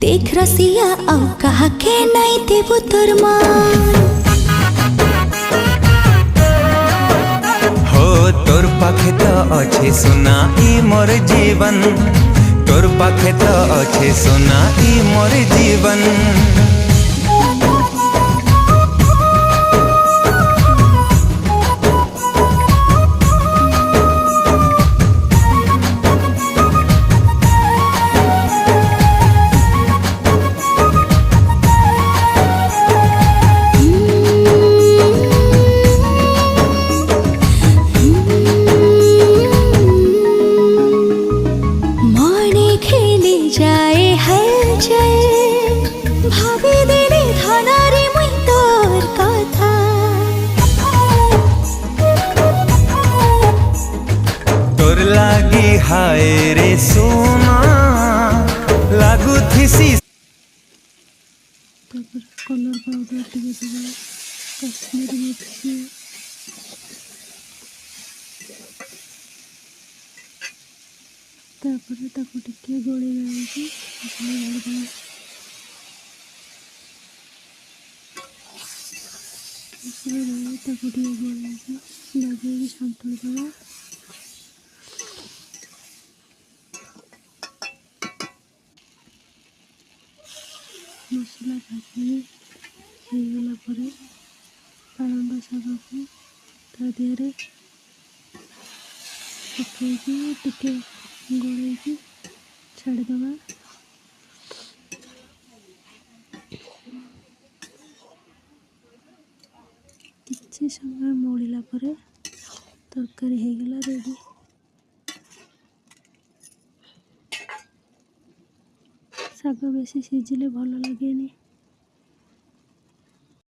देख रसिया अब कहा के नहीं देबू तोर मान हो तोर पाखे तो अच्छे सुना ई मोर जीवन तोर पाखे तो अच्छे सुना ई मोर जीवन जाए हलचल भाभी दिले धनारे मुई तोर कथा तोर लागी हाय रे सोना लागू थिसी कलर पाउडर टिके देबे कश्मीरी मिर्ची तापर ताको टिके गोळे गाळी मसला ताको टिके गोळे लगे संतुल दबा मसला भाजी हो गला परे पालंग शाग को ता दिहरे पकईकी टिके गोलैकी छाड़ीदबा किछि समय मोड़िला परे तरकारी हो गला रेडी। शाग बेसी सिझिले भल लगेनी।